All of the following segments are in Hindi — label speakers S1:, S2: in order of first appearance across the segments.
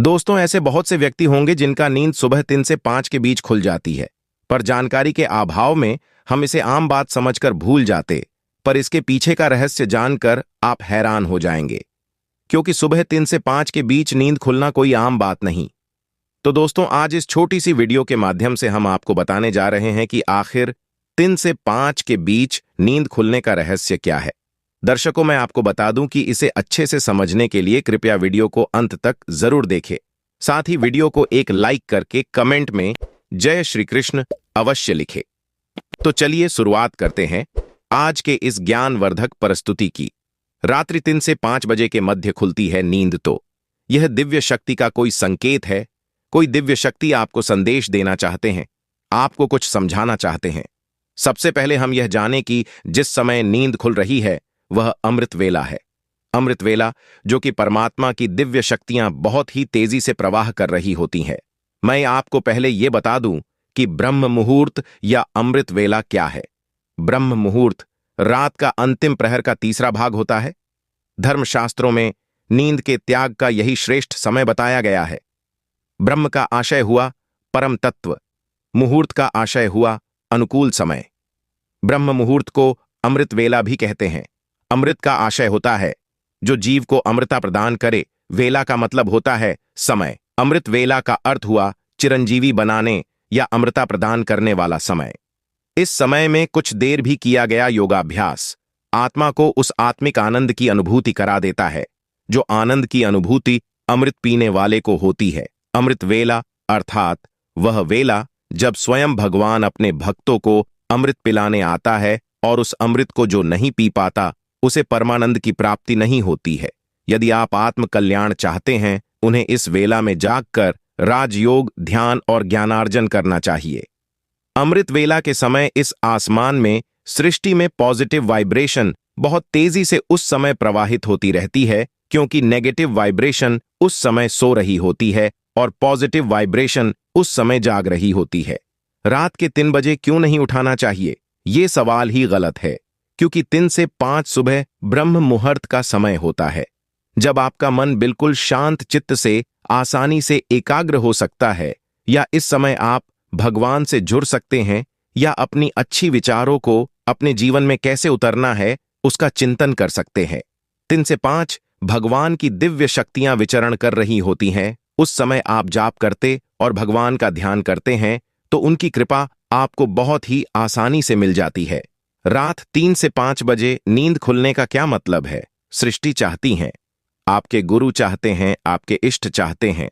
S1: दोस्तों, ऐसे बहुत से व्यक्ति होंगे जिनका नींद सुबह 3 से 5 के बीच खुल जाती है, पर जानकारी के अभाव में हम इसे आम बात समझकर भूल जाते। पर इसके पीछे का रहस्य जानकर आप हैरान हो जाएंगे, क्योंकि सुबह 3 से 5 के बीच नींद खुलना कोई आम बात नहीं। तो दोस्तों, आज इस छोटी सी वीडियो के माध्यम से हम आपको बताने जा रहे हैं कि आखिर 3 से 5 के बीच नींद खुलने का रहस्य क्या है। दर्शकों, मैं आपको बता दूं कि इसे अच्छे से समझने के लिए कृपया वीडियो को अंत तक जरूर देखें। साथ ही वीडियो को एक लाइक करके कमेंट में जय श्री कृष्ण अवश्य लिखें। तो चलिए शुरुआत करते हैं आज के इस ज्ञानवर्धक प्रस्तुति की। रात्रि 3 से 5 बजे के मध्य खुलती है नींद, तो यह दिव्य शक्ति का कोई संकेत है। कोई दिव्य शक्ति आपको संदेश देना चाहते हैं, आपको कुछ समझाना चाहते हैं। सबसे पहले हम यह जानें कि जिस समय नींद खुल रही है वह अमृत वेला है। अमृत वेला, जो कि परमात्मा की दिव्य शक्तियां बहुत ही तेजी से प्रवाह कर रही होती हैं। मैं आपको पहले यह बता दूं कि ब्रह्म मुहूर्त या अमृत वेला क्या है। ब्रह्म मुहूर्त रात का अंतिम प्रहर का तीसरा भाग होता है। धर्मशास्त्रों में नींद के त्याग का यही श्रेष्ठ समय बताया गया है। ब्रह्म का आशय हुआ परम तत्व, मुहूर्त का आशय हुआ अनुकूल समय। ब्रह्म मुहूर्त को अमृत वेला भी कहते हैं। अमृत का आशय होता है जो जीव को अमृता प्रदान करे। वेला का मतलब होता है समय। अमृत वेला का अर्थ हुआ चिरंजीवी बनाने या अमृता प्रदान करने वाला समय। इस समय में कुछ देर भी किया गया योगाभ्यास आत्मा को उस आत्मिक आनंद की अनुभूति करा देता है, जो आनंद की अनुभूति अमृत पीने वाले को होती है। अमृत वेला अर्थात वह वेला जब स्वयं भगवान अपने भक्तों को अमृत पिलाने आता है, और उस अमृत को जो नहीं पी पाता उसे परमानंद की प्राप्ति नहीं होती है। यदि आप आत्म कल्याण चाहते हैं, उन्हें इस वेला में जागकर राजयोग, ध्यान और ज्ञानार्जन करना चाहिए। अमृत वेला के समय इस आसमान में सृष्टि में पॉजिटिव वाइब्रेशन बहुत तेजी से उस समय प्रवाहित होती रहती है, क्योंकि नेगेटिव वाइब्रेशन उस समय सो रही होती है और पॉजिटिव वाइब्रेशन उस समय जाग रही होती है। रात के 3 बजे क्यों नहीं उठाना चाहिए, ये सवाल ही गलत है, क्योंकि 3 से 5 सुबह ब्रह्म मुहूर्त का समय होता है, जब आपका मन बिल्कुल शांत चित्त से आसानी से एकाग्र हो सकता है, या इस समय आप भगवान से जुड़ सकते हैं, या अपनी अच्छी विचारों को अपने जीवन में कैसे उतरना है उसका चिंतन कर सकते हैं। 3 से 5 भगवान की दिव्य शक्तियां विचरण कर रही होती हैं। उस समय आप जाप करते और भगवान का ध्यान करते हैं तो उनकी कृपा आपको बहुत ही आसानी से मिल जाती है। रात 3 से 5 बजे नींद खुलने का क्या मतलब है? सृष्टि चाहती है, आपके गुरु चाहते हैं, आपके इष्ट चाहते हैं,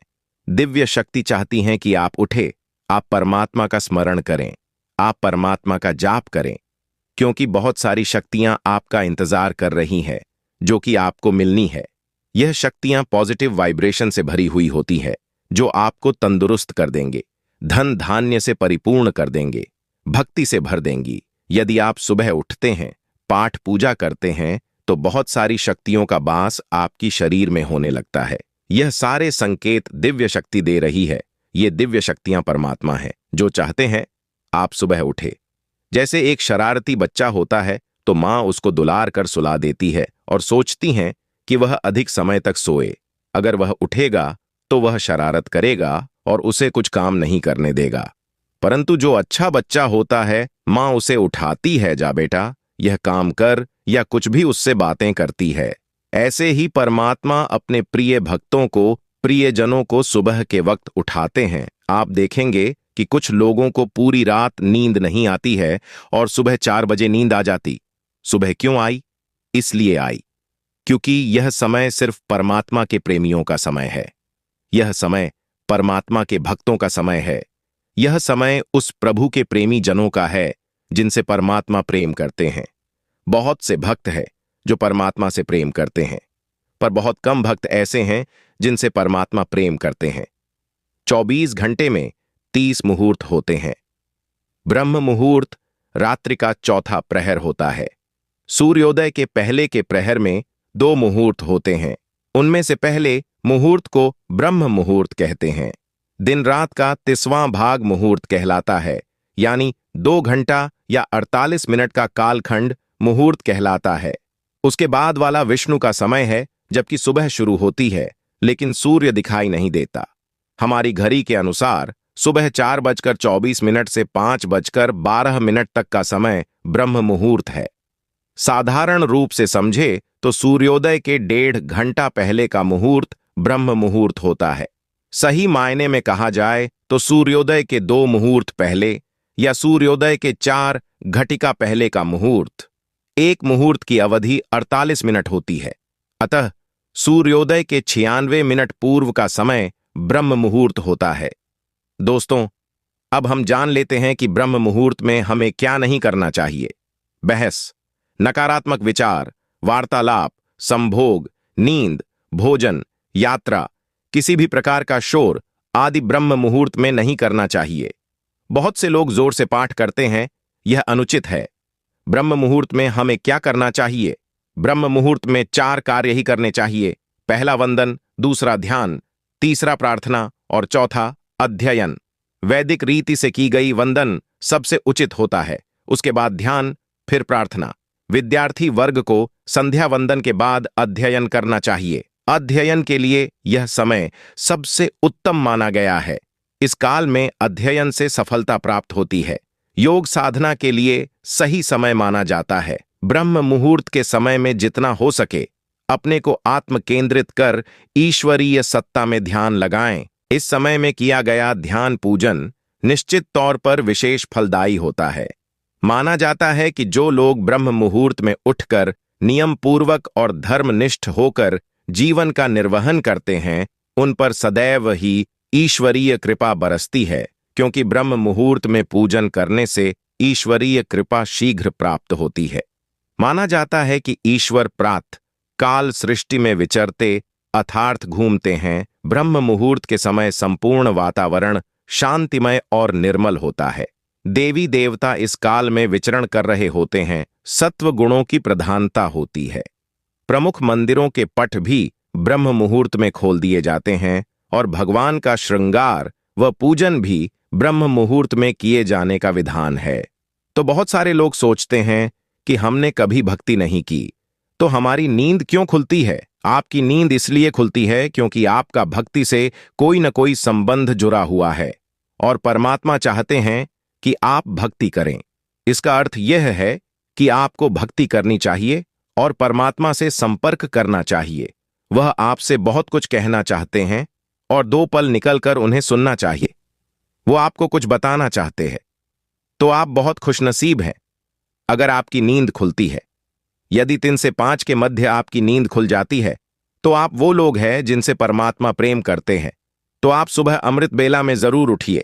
S1: दिव्य शक्ति चाहती हैं कि आप उठे, आप परमात्मा का स्मरण करें, आप परमात्मा का जाप करें, क्योंकि बहुत सारी शक्तियां आपका इंतजार कर रही हैं जो कि आपको मिलनी है। यह शक्तियां पॉजिटिव वाइब्रेशन से भरी हुई होती है, जो आपको तंदुरुस्त कर देंगे, धन धान्य से परिपूर्ण कर देंगे, भक्ति से भर देंगी। यदि आप सुबह उठते हैं, पाठ पूजा करते हैं, तो बहुत सारी शक्तियों का वास आपकी शरीर में होने लगता है। यह सारे संकेत दिव्य शक्ति दे रही है। ये दिव्य शक्तियां परमात्मा है, जो चाहते हैं आप सुबह उठे। जैसे एक शरारती बच्चा होता है तो माँ उसको दुलार कर सुला देती है और सोचती हैं कि वह अधिक समय तक सोए। अगर वह उठेगा तो वह शरारत करेगा और उसे कुछ काम नहीं करने देगा। परंतु जो अच्छा बच्चा होता है, माँ उसे उठाती है, जा बेटा यह काम कर, या कुछ भी उससे बातें करती है। ऐसे ही परमात्मा अपने प्रिय भक्तों को, प्रियजनों को सुबह के वक्त उठाते हैं। आप देखेंगे कि कुछ लोगों को पूरी रात नींद नहीं आती है और सुबह 4 बजे नींद आ जाती। सुबह क्यों आई? इसलिए आई क्योंकि यह समय सिर्फ परमात्मा के प्रेमियों का समय है। यह समय परमात्मा के भक्तों का समय है। यह समय उस प्रभु के प्रेमी जनों का है जिनसे परमात्मा प्रेम करते हैं। बहुत से भक्त हैं जो परमात्मा से प्रेम करते हैं, पर बहुत कम भक्त ऐसे हैं जिनसे परमात्मा प्रेम करते हैं। 24 घंटे में 30 मुहूर्त होते हैं। ब्रह्म मुहूर्त रात्रि का चौथा प्रहर होता है। सूर्योदय के पहले के प्रहर में 2 मुहूर्त होते हैं। उनमें से पहले मुहूर्त को ब्रह्म मुहूर्त कहते हैं। दिन रात का 30वां भाग मुहूर्त कहलाता है, यानी 2 घंटा या 48 मिनट का कालखंड मुहूर्त कहलाता है। उसके बाद वाला विष्णु का समय है, जबकि सुबह शुरू होती है, लेकिन सूर्य दिखाई नहीं देता। हमारी घड़ी के अनुसार सुबह 4:24 से 5:12 तक का समय ब्रह्म मुहूर्त है। साधारण रूप से समझे तो सूर्योदय के 1.5 घंटा पहले का मुहूर्त ब्रह्म मुहूर्त होता है। सही मायने में कहा जाए तो सूर्योदय के 2 मुहूर्त पहले या सूर्योदय के 4 घटिका पहले का मुहूर्त। एक मुहूर्त की अवधि 48 मिनट होती है। अतः सूर्योदय के 96 मिनट पूर्व का समय ब्रह्म मुहूर्त होता है। दोस्तों, अब हम जान लेते हैं कि ब्रह्म मुहूर्त में हमें क्या नहीं करना चाहिए। बहस, नकारात्मक विचार, वार्तालाप, संभोग, नींद, भोजन, यात्रा, किसी भी प्रकार का शोर आदि ब्रह्म मुहूर्त में नहीं करना चाहिए। बहुत से लोग जोर से पाठ करते हैं, यह अनुचित है। ब्रह्म मुहूर्त में हमें क्या करना चाहिए? ब्रह्म मुहूर्त में 4 कार्य ही करने चाहिए। पहला वंदन, दूसरा ध्यान, तीसरा प्रार्थना और चौथा अध्ययन। वैदिक रीति से की गई वंदन सबसे उचित होता है, उसके बाद ध्यान, फिर प्रार्थना। विद्यार्थी वर्ग को संध्या वंदन के बाद अध्ययन करना चाहिए। अध्ययन के लिए यह समय सबसे उत्तम माना गया है। इस काल में अध्ययन से सफलता प्राप्त होती है। योग साधना के लिए सही समय माना जाता है। ब्रह्म मुहूर्त के समय में जितना हो सके अपने को आत्म केंद्रित कर ईश्वरीय सत्ता में ध्यान लगाएं। इस समय में किया गया ध्यान पूजन निश्चित तौर पर विशेष फलदायी होता है। माना जाता है कि जो लोग ब्रह्म मुहूर्त में उठकर नियम पूर्वक और धर्मनिष्ठ होकर जीवन का निर्वहन करते हैं, उन पर सदैव ही ईश्वरीय कृपा बरसती है, क्योंकि ब्रह्म मुहूर्त में पूजन करने से ईश्वरीय कृपा शीघ्र प्राप्त होती है। माना जाता है कि ईश्वर प्रात काल सृष्टि में विचरते अथार्थ घूमते हैं। ब्रह्म मुहूर्त के समय संपूर्ण वातावरण शांतिमय और निर्मल होता है। देवी देवता इस काल में विचरण कर रहे होते हैं। सत्व गुणों की प्रधानता होती है। प्रमुख मंदिरों के पट भी ब्रह्म मुहूर्त में खोल दिए जाते हैं और भगवान का श्रृंगार व पूजन भी ब्रह्म मुहूर्त में किए जाने का विधान है। तो बहुत सारे लोग सोचते हैं कि हमने कभी भक्ति नहीं की, तो हमारी नींद क्यों खुलती है? आपकी नींद इसलिए खुलती है क्योंकि आपका भक्ति से कोई न कोई संबंध जुड़ा हुआ है और परमात्मा चाहते हैं कि आप भक्ति करें। इसका अर्थ यह है कि आपको भक्ति करनी चाहिए और परमात्मा से संपर्क करना चाहिए। वह आपसे बहुत कुछ कहना चाहते हैं और 2 पल निकलकर उन्हें सुनना चाहिए। वो आपको कुछ बताना चाहते हैं। तो आप बहुत खुशनसीब हैं अगर आपकी नींद खुलती है। यदि 3 से 5 के मध्य आपकी नींद खुल जाती है तो आप वो लोग हैं जिनसे परमात्मा प्रेम करते हैं। तो आप सुबह अमृत बेला में जरूर उठिए।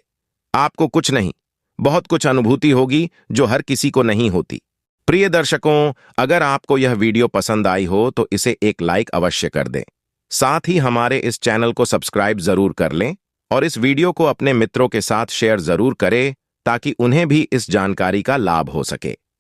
S1: आपको कुछ नहीं, बहुत कुछ अनुभूति होगी जो हर किसी को नहीं होती। प्रिय दर्शकों, अगर आपको यह वीडियो पसंद आई हो तो इसे एक लाइक अवश्य कर दें। साथ ही हमारे इस चैनल को सब्सक्राइब जरूर कर लें और इस वीडियो को अपने मित्रों के साथ शेयर जरूर करें ताकि उन्हें भी इस जानकारी का लाभ हो सके।